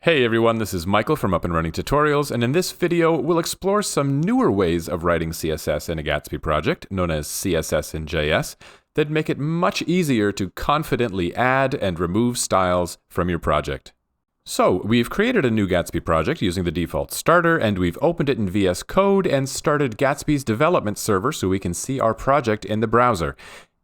Hey everyone, this is Michael from Up and Running Tutorials, and in this video, we'll explore some newer ways of writing CSS in a Gatsby project, known as CSS-in-JS, that make it much easier to confidently add and remove styles from your project. So, we've created a new Gatsby project using the default starter, and we've opened it in VS Code and started Gatsby's development server so we can see our project in the browser.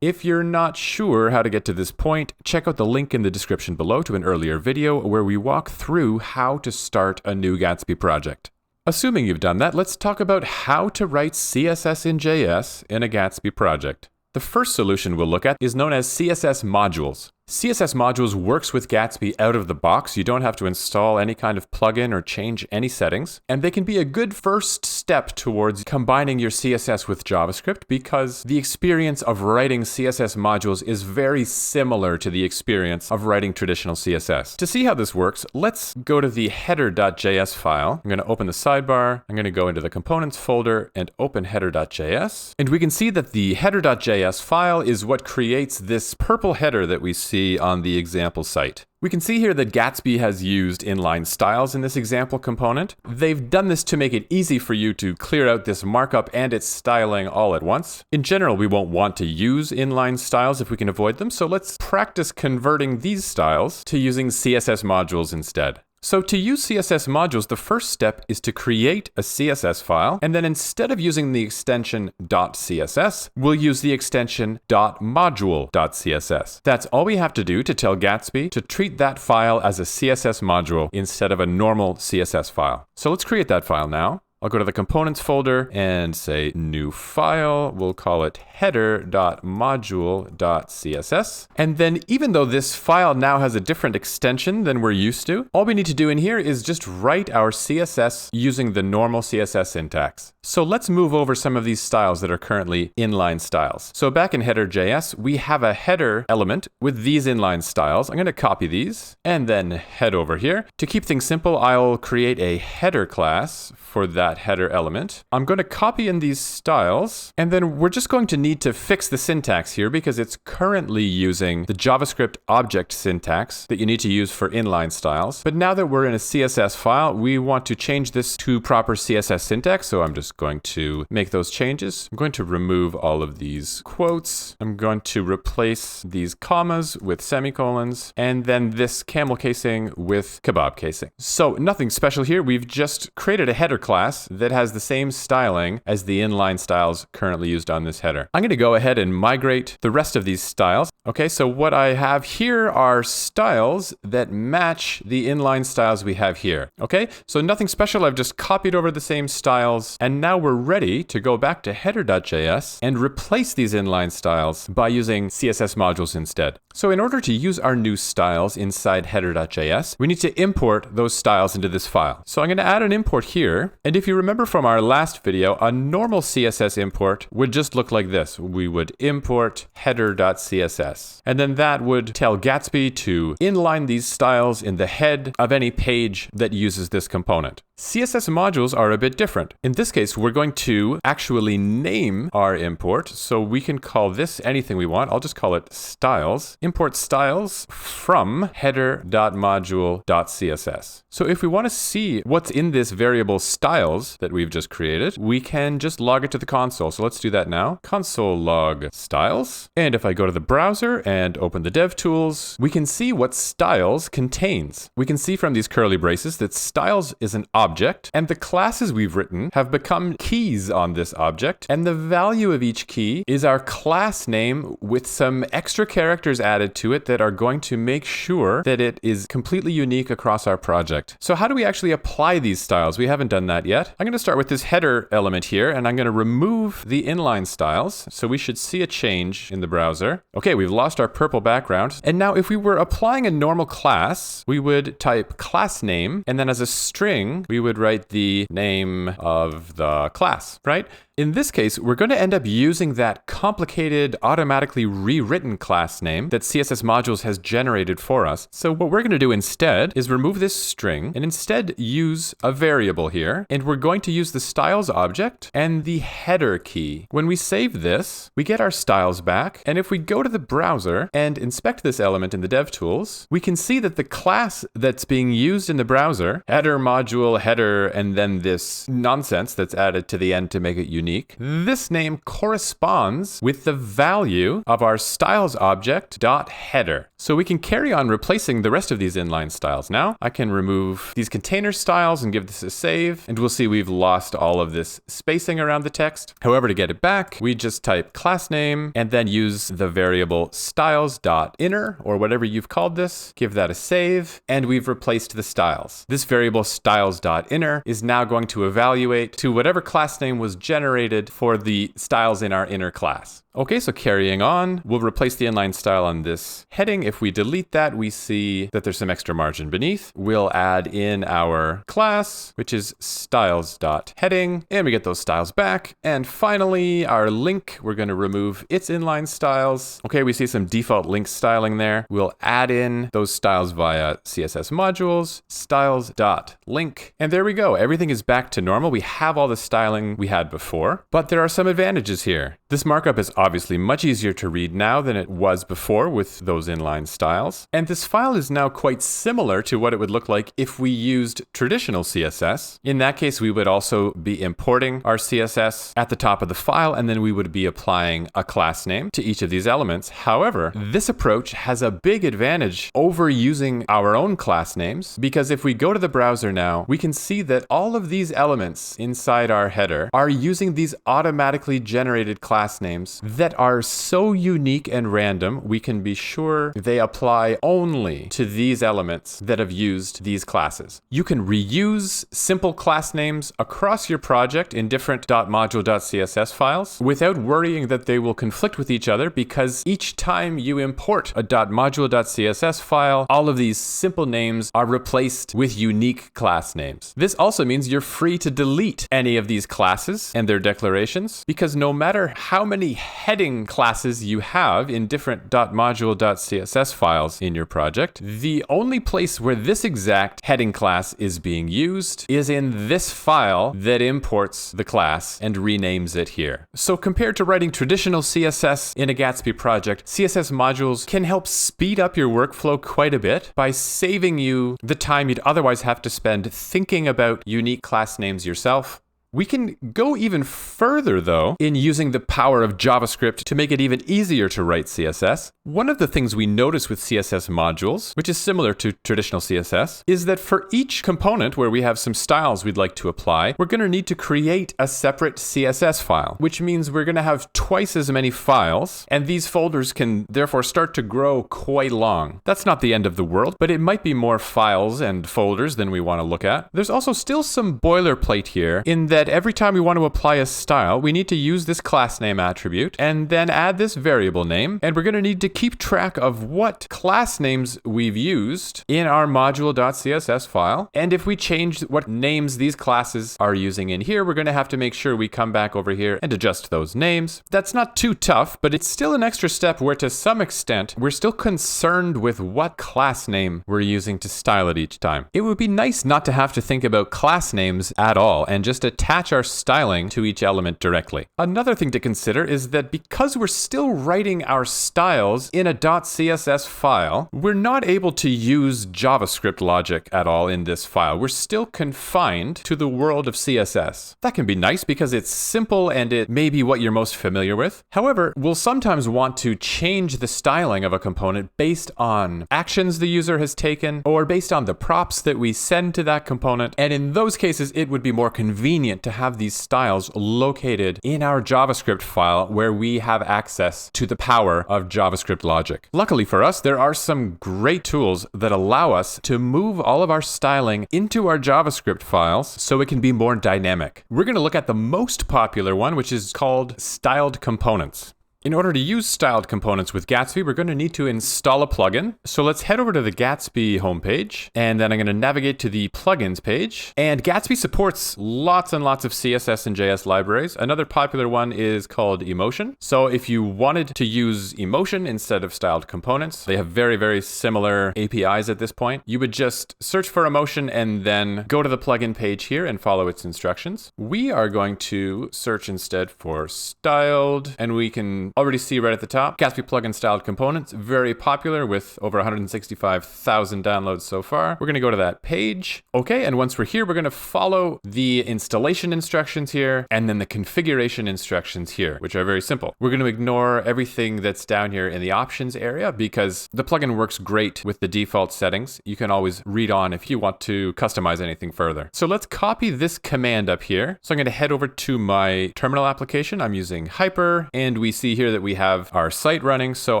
If you're not sure how to get to this point, check out the link in the description below to an earlier video where we walk through how to start a new Gatsby project. Assuming you've done that, let's talk about how to write CSS in JS in a Gatsby project. The first solution we'll look at is known as CSS Modules. CSS Modules works with Gatsby out of the box. You don't have to install any kind of plugin or change any settings. And they can be a good first step towards combining your CSS with JavaScript because the experience of writing CSS modules is very similar to the experience of writing traditional CSS. To see how this works, let's go to the header.js file. I'm going to open the sidebar. I'm going to go into the components folder and open header.js. And we can see that the header.js file is what creates this purple header that we see on the example site. We can see here that Gatsby has used inline styles in this example component. They've done this to make it easy for you to clear out this markup and its styling all at once. In general, we won't want to use inline styles if we can avoid them, so let's practice converting these styles to using CSS modules instead. So to use CSS modules, the first step is to create a CSS file, and then instead of using the extension .css, we'll use the extension .module.css. That's all we have to do to tell Gatsby to treat that file as a CSS module instead of a normal CSS file. So let's create that file now. I'll go to the components folder and say new file. We'll call it header.module.css. And then even though this file now has a different extension than we're used to, all we need to do in here is just write our CSS using the normal CSS syntax. So let's move over some of these styles that are currently inline styles. So back in header.js, we have a header element with these inline styles. I'm going to copy these and then head over here. To keep things simple, I'll create a header class for that header element. I'm going to copy in these styles, and then we're just going to need to fix the syntax here because it's currently using the JavaScript object syntax that you need to use for inline styles. But now that we're in a CSS file, we want to change this to proper CSS syntax, so I'm just going to make those changes. I'm going to remove all of these quotes. I'm going to replace these commas with semicolons, and then this camel casing with kebab casing. So nothing special here. We've just created a header class that has the same styling as the inline styles currently used on this header. I'm going to go ahead and migrate the rest of these styles. Okay, so what I have here are styles that match the inline styles we have here. Okay, so nothing special. I've just copied over the same styles, and now we're ready to go back to header.js and replace these inline styles by using CSS modules instead. So in order to use our new styles inside header.js, we need to import those styles into this file. So I'm going to add an import here. And if you remember from our last video, a normal CSS import would just look like this. We would import header.css. And then that would tell Gatsby to inline these styles in the head of any page that uses this component. CSS modules are a bit different. In this case, we're going to actually name our import, so we can call this anything we want. I'll just call it styles. Import styles from header.module.css. So if we want to see what's in this variable styles that we've just created, we can just log it to the console. So let's do that now. Console log styles. And if I go to the browser and open the dev tools, we can see what styles contains. We can see from these curly braces that styles is an object, and the classes we've written have become keys on this object, and the value of each key is our class name with some extra characters added to it that are going to make sure that it is completely unique across our project. So how do we actually apply these styles? We haven't done that yet. I'm going to start with this header element here, and I'm going to remove the inline styles, so we should see a change in the browser. Okay, we've lost our purple background, and now if we were applying a normal class, we would type class name, and then as a string, we would write the name of the class, right? In this case, we're going to end up using that complicated, automatically rewritten class name that CSS Modules has generated for us. So what we're going to do instead is remove this string and instead use a variable here. And we're going to use the styles object and the header key. When we save this, we get our styles back. And if we go to the browser and inspect this element in the DevTools, we can see that the class that's being used in the browser, header module, header, and then this nonsense that's added to the end to make it unique. This name corresponds with the value of our styles object dot header. So we can carry on replacing the rest of these inline styles. Now I can remove these container styles and give this a save, and we'll see we've lost all of this spacing around the text. However, to get it back, we just type class name and then use the variable styles dot inner or whatever you've called this, give that a save, and we've replaced the styles. This variable styles dot inner is now going to evaluate to whatever class name was generated for the styles in our inner class. Okay, so carrying on, we'll replace the inline style on this heading. If we delete that, we see that there's some extra margin beneath. We'll add in our class, which is styles.heading, and we get those styles back. And finally, our link, we're going to remove its inline styles. Okay, we see some default link styling there. We'll add in those styles via CSS Modules, styles.link. And there we go. Everything is back to normal. We have all the styling we had before, but there are some advantages here. This markup is obviously much easier to read now than it was before with those inline styles. And this file is now quite similar to what it would look like if we used traditional CSS. In that case, we would also be importing our CSS at the top of the file, and then we would be applying a class name to each of these elements. However, this approach has a big advantage over using our own class names, because if we go to the browser now, we can see that all of these elements inside our header are using these automatically generated class names that are so unique and random, we can be sure they apply only to these elements that have used these classes. You can reuse simple class names across your project in different .module.css files without worrying that they will conflict with each other, because each time you import a .module.css file, all of these simple names are replaced with unique class names. This also means you're free to delete any of these classes and their declarations, because no matter how many heading classes you have in different .module.css files in your project, the only place where this exact heading class is being used is in this file that imports the class and renames it here. So compared to writing traditional CSS in a Gatsby project, CSS Modules can help speed up your workflow quite a bit by saving you the time you'd otherwise have to spend thinking about unique class names yourself. We can go even further, though, in using the power of JavaScript to make it even easier to write CSS. One of the things we notice with CSS modules, which is similar to traditional CSS, is that for each component where we have some styles we'd like to apply, we're going to need to create a separate CSS file, which means we're going to have twice as many files, and these folders can therefore start to grow quite long. That's not the end of the world, but it might be more files and folders than we want to look at. There's also still some boilerplate here in that every time we want to apply a style, we need to use this class name attribute and then add this variable name. And we're going to need to keep track of what class names we've used in our module.css file. And if we change what names these classes are using in here, we're going to have to make sure we come back over here and adjust those names. That's not too tough, but it's still an extra step where to some extent, we're still concerned with what class name we're using to style it each time. It would be nice not to have to think about class names at all and just attach our styling to each element directly. Another thing to consider is that because we're still writing our styles in a .css file, we're not able to use JavaScript logic at all in this file. We're still confined to the world of CSS. That can be nice because it's simple and it may be what you're most familiar with. However, we'll sometimes want to change the styling of a component based on actions the user has taken or based on the props that we send to that component. And in those cases, it would be more convenient to have these styles located in our JavaScript file where we have access to the power of JavaScript logic. Luckily for us, there are some great tools that allow us to move all of our styling into our JavaScript files so it can be more dynamic. We're going to look at the most popular one, which is called styled components. In order to use styled components with Gatsby, we're going to need to install a plugin. So let's head over to the Gatsby homepage, and then I'm going to navigate to the plugins page. And Gatsby supports lots and lots of CSS and JS libraries. Another popular one is called Emotion. So if you wanted to use Emotion instead of styled components, they have very, very similar APIs at this point. You would just search for Emotion and then go to the plugin page here and follow its instructions. We are going to search instead for styled, and we can already see right at the top, Gatsby plugin-styled components, very popular with over 165,000 downloads so far. We're going to go to that page. Okay, and once we're here, we're going to follow the installation instructions here and then the configuration instructions here, which are very simple. We're going to ignore everything that's down here in the options area because the plugin works great with the default settings. You can always read on if you want to customize anything further. So let's copy this command up here. So I'm going to head over to my terminal application. I'm using Hyper, and we see here that we have our site running. So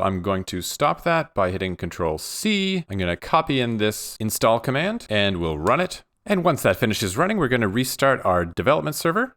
I'm going to stop that by hitting Control-C. I'm going to copy in this install command and we'll run it. And once that finishes running, we're going to restart our development server.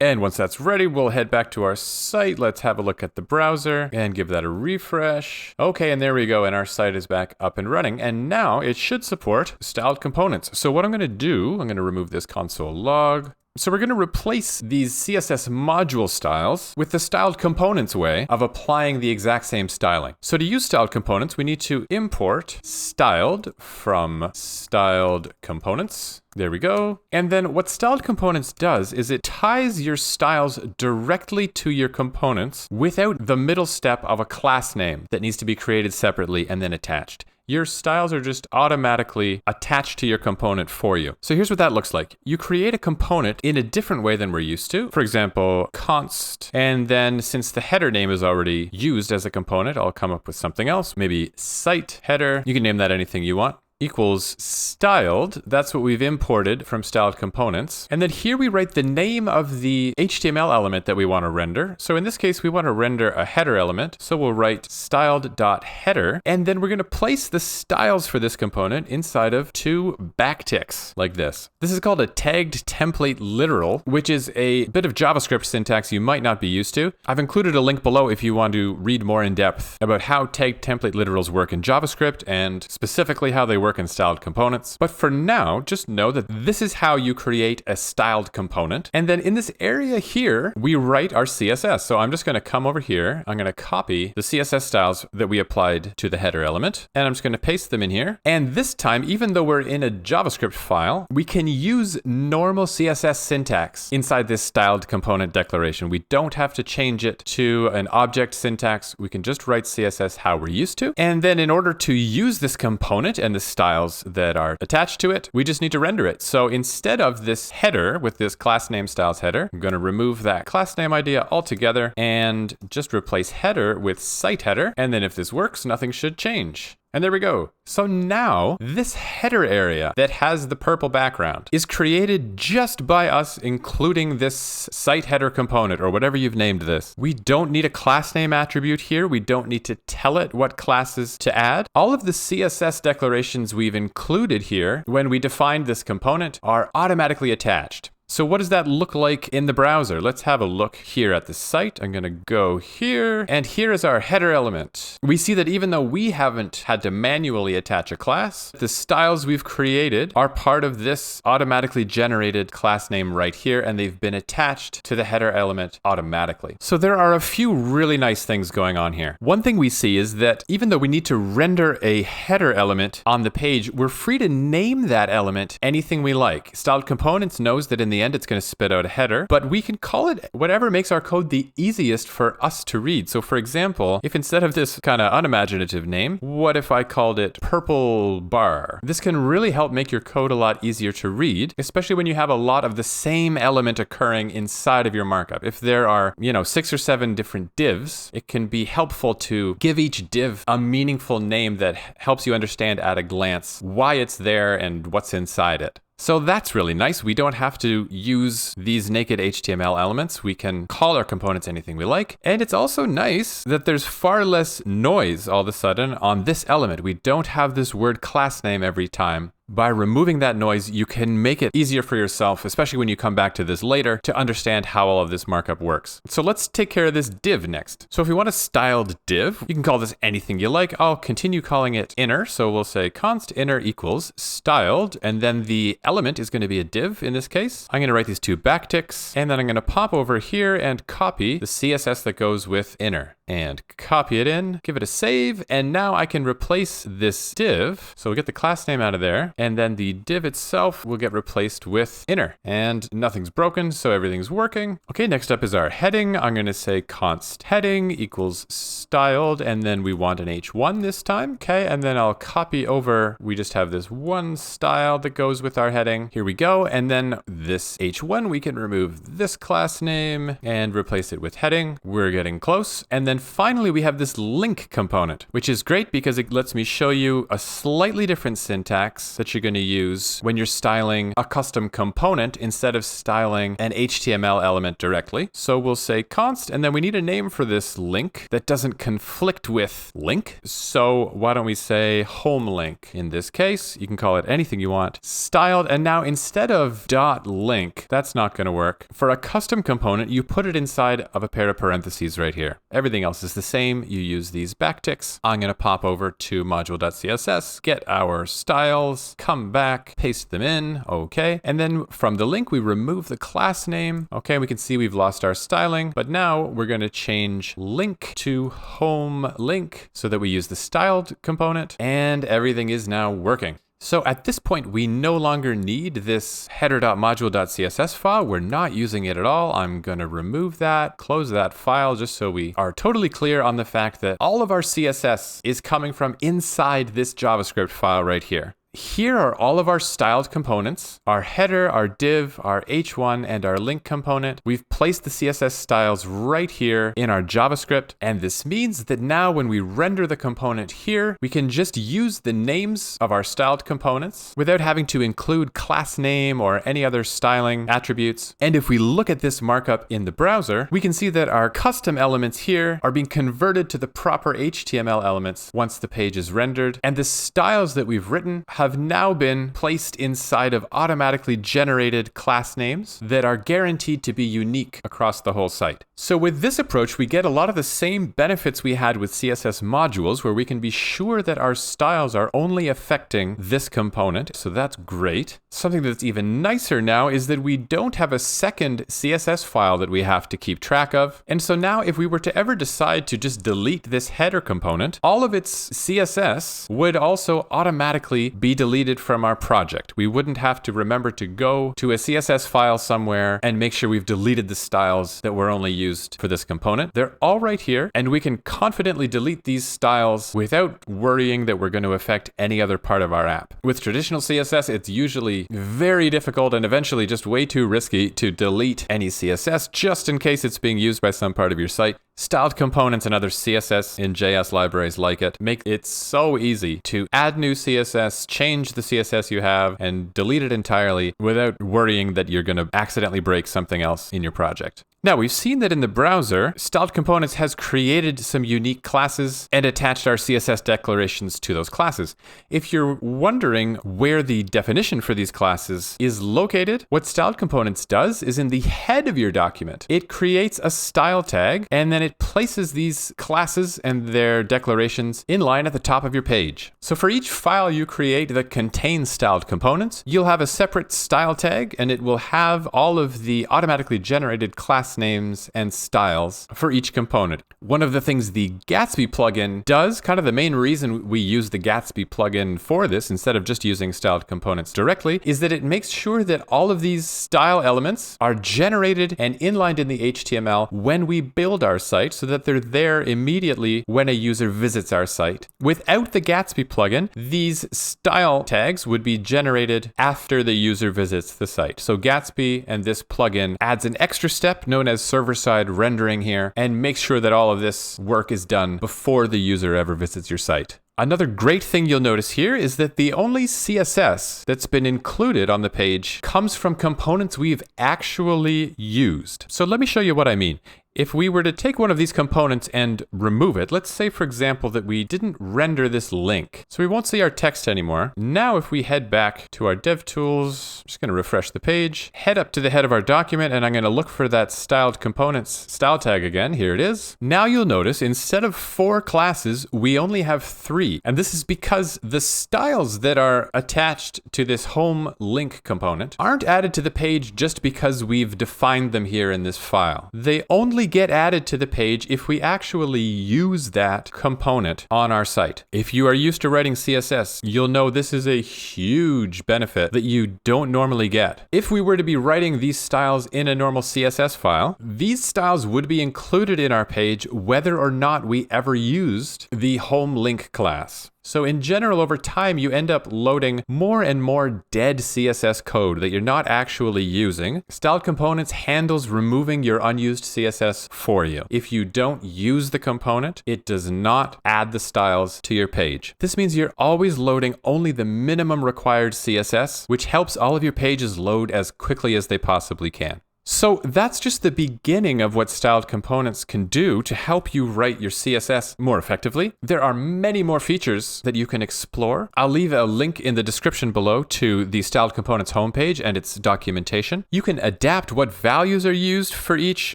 And once that's ready, we'll head back to our site. Let's have a look at the browser and give that a refresh. Okay, and there we go. And our site is back up and running. And now it should support styled components. So what I'm going to do, I'm going to remove this console log. So we're going to replace these CSS module styles with the styled components way of applying the exact same styling. So to use styled components, we need to import styled from styled components. There we go. And then what styled components does is it ties your styles directly to your components without the middle step of a class name that needs to be created separately and then attached. Your styles are just automatically attached to your component for you. So here's what that looks like. You create a component in a different way than we're used to. For example, const, and then since the header name is already used as a component, I'll come up with something else. Maybe site header. You can name that anything you want. Equals styled. That's what we've imported from styled components. And then here we write the name of the HTML element that we want to render. So in this case, we want to render a header element. So we'll write styled.header. And then we're going to place the styles for this component inside of two backticks like this. This is called a tagged template literal, which is a bit of JavaScript syntax you might not be used to. I've included a link below if you want to read more in depth about how tagged template literals work in JavaScript and specifically how they work in styled components. But for now, just know that this is how you create a styled component. And then in this area here, we write our CSS. So I'm just going to come over here. I'm going to copy the CSS styles that we applied to the header element, and I'm just going to paste them in here. And this time, even though we're in a JavaScript file, we can use normal CSS syntax inside this styled component declaration. We don't have to change it to an object syntax. We can just write CSS how we're used to. And then in order to use this component and the styles that are attached to it, we just need to render it. So instead of this header with this class name styles header, I'm going to remove that class name idea altogether and just replace header with site header. And then if this works, nothing should change. And there we go. So now this header area that has the purple background is created just by us including this site header component or whatever you've named this. We don't need a class name attribute here. We don't need to tell it what classes to add. All of the CSS declarations we've included here when we defined this component are automatically attached. So what does that look like in the browser? Let's have a look here at the site. I'm going to go here, and here is our header element. We see that even though we haven't had to manually attach a class, the styles we've created are part of this automatically generated class name right here, and they've been attached to the header element automatically. So there are a few really nice things going on here. One thing we see is that even though we need to render a header element on the page, we're free to name that element anything we like. Styled Components knows that in the end it's going to spit out a header, but we can call it whatever makes our code the easiest for us to read. So for example, if instead of this kind of unimaginative name, what if I called it purple bar? This can really help make your code a lot easier to read, especially when you have a lot of the same element occurring inside of your markup. If there are, 6 or 7 different divs, it can be helpful to give each div a meaningful name that helps you understand at a glance why it's there and what's inside it. So that's really nice. We don't have to use these naked HTML elements. We can call our components anything we like. And it's also nice that there's far less noise all of a sudden on this element. We don't have this word class name every time By removing that noise, you can make it easier for yourself, especially when you come back to this later, to understand how all of this markup works. So let's take care of this div next. So if we want a styled div, you can call this anything you like. I'll continue calling it inner. So we'll say const inner equals styled, and then the element is going to be a div in this case. I'm going to write these two backticks, and then I'm going to pop over here and copy the CSS that goes with inner. And copy it in, give it a save, and now I can replace this div. So we'll get the class name out of there, and then the div itself will get replaced with inner. And nothing's broken, so everything's working. Okay, next up is our heading. I'm going to say const heading equals styled, and then we want an h1 this time. Okay, and then I'll copy over. We just have this one style that goes with our heading. Here we go, and then this h1, we can remove this class name and replace it with heading. We're getting close. And then finally, we have this link component, which is great because it lets me show you a slightly different syntax that you're going to use when you're styling a custom component instead of styling an HTML element directly. So we'll say const, and then we need a name for this link that doesn't conflict with link. So why don't we say home link? In this case, you can call it anything you want. Styled, and now instead of .link, that's not going to work. For a custom component, you put it inside of a pair of parentheses right here. Everything else is the same. You use these backticks. I'm going to pop over to module.css, get our styles, come back, paste them in. Okay. And then from the link, we remove the class name. Okay. We can see we've lost our styling, but now we're going to change link to home link so that we use the styled component, and everything is now working. So at this point, we no longer need this header.module.css file. We're not using it at all. I'm going to remove that, close that file, just so we are totally clear on the fact that all of our CSS is coming from inside this JavaScript file right here. Here are all of our styled components, our header, our div, our h1, and our link component. We've placed the CSS styles right here in our JavaScript, and this means that now when we render the component here, we can just use the names of our styled components without having to include class name or any other styling attributes. And if we look at this markup in the browser, we can see that our custom elements here are being converted to the proper HTML elements once the page is rendered, and the styles that we've written have now been placed inside of automatically generated class names that are guaranteed to be unique across the whole site. So with this approach, we get a lot of the same benefits we had with CSS modules, where we can be sure that our styles are only affecting this component. So that's great. Something that's even nicer now is that we don't have a second CSS file that we have to keep track of. And so now if we were to ever decide to just delete this header component, all of its CSS would also automatically be deleted from our project. We wouldn't have to remember to go to a CSS file somewhere and make sure we've deleted the styles that were only used for this component. They're all right here, and we can confidently delete these styles without worrying that we're going to affect any other part of our app. With traditional CSS, it's usually very difficult and eventually just way too risky to delete any CSS just in case it's being used by some part of your site. Styled components and other CSS-in-JS libraries like it make it so easy to add new CSS, change the CSS you have, and delete it entirely without worrying that you're going to accidentally break something else in your project. Now, we've seen that in the browser, Styled Components has created some unique classes and attached our CSS declarations to those classes. If you're wondering where the definition for these classes is located, what Styled Components does is in the head of your document. It creates a style tag, and then it places these classes and their declarations in line at the top of your page. So for each file you create that contains Styled Components, you'll have a separate style tag, and it will have all of the automatically generated class names and styles for each component. One of the things the Gatsby plugin does, kind of the main reason we use the Gatsby plugin for this instead of just using styled components directly, is that it makes sure that all of these style elements are generated and inlined in the HTML when we build our site so that they're there immediately when a user visits our site. Without the Gatsby plugin, these style tags would be generated after the user visits the site. So Gatsby and this plugin adds an extra step known as server-side rendering here and makes sure that all of this work is done before the user ever visits your site. Another great thing you'll notice here is that the only CSS that's been included on the page comes from components we've actually used. So let me show you what I mean. If we were to take one of these components and remove it, let's say, for example, that we didn't render this link. So we won't see our text anymore. Now, if we head back to our dev tools, I'm just going to refresh the page, head up to the head of our document, and I'm going to look for that styled components style tag again. Here it is. Now you'll notice instead of 4 classes, we only have 3. And this is because the styles that are attached to this home link component aren't added to the page just because we've defined them here in this file. They only get added to the page if we actually use that component on our site. If you are used to writing CSS, you'll know this is a huge benefit that you don't normally get. If we were to be writing these styles in a normal CSS file, these styles would be included in our page whether or not we ever used the home link class. So in general, over time, you end up loading more and more dead CSS code that you're not actually using. Styled Components handles removing your unused CSS for you. If you don't use the component, it does not add the styles to your page. This means you're always loading only the minimum required CSS, which helps all of your pages load as quickly as they possibly can. So that's just the beginning of what styled components can do to help you write your CSS more effectively. There are many more features that you can explore. I'll leave a link in the description below to the styled components homepage and its documentation. You can adapt what values are used for each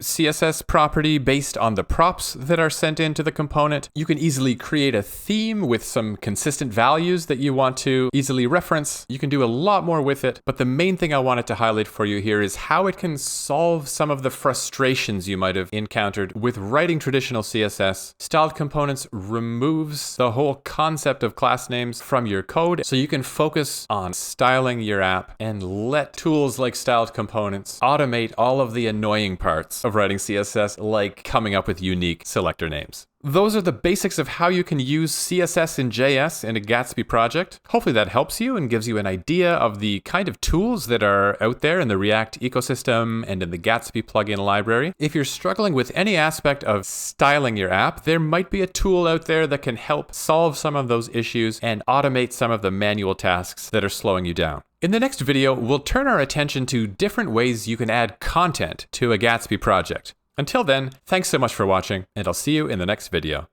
CSS property based on the props that are sent into the component. You can easily create a theme with some consistent values that you want to easily reference. You can do a lot more with it, but the main thing I wanted to highlight for you here is how it can solve some of the frustrations you might have encountered with writing traditional CSS. Styled Components removes the whole concept of class names from your code so you can focus on styling your app and let tools like Styled Components automate all of the annoying parts of writing CSS, like coming up with unique selector names. Those are the basics of how you can use CSS-in-JS in a Gatsby project. Hopefully that helps you and gives you an idea of the kind of tools that are out there in the React ecosystem and in the Gatsby plugin library. If you're struggling with any aspect of styling your app, there might be a tool out there that can help solve some of those issues and automate some of the manual tasks that are slowing you down. In the next video, we'll turn our attention to different ways you can add content to a Gatsby project. Until then, thanks so much for watching, and I'll see you in the next video.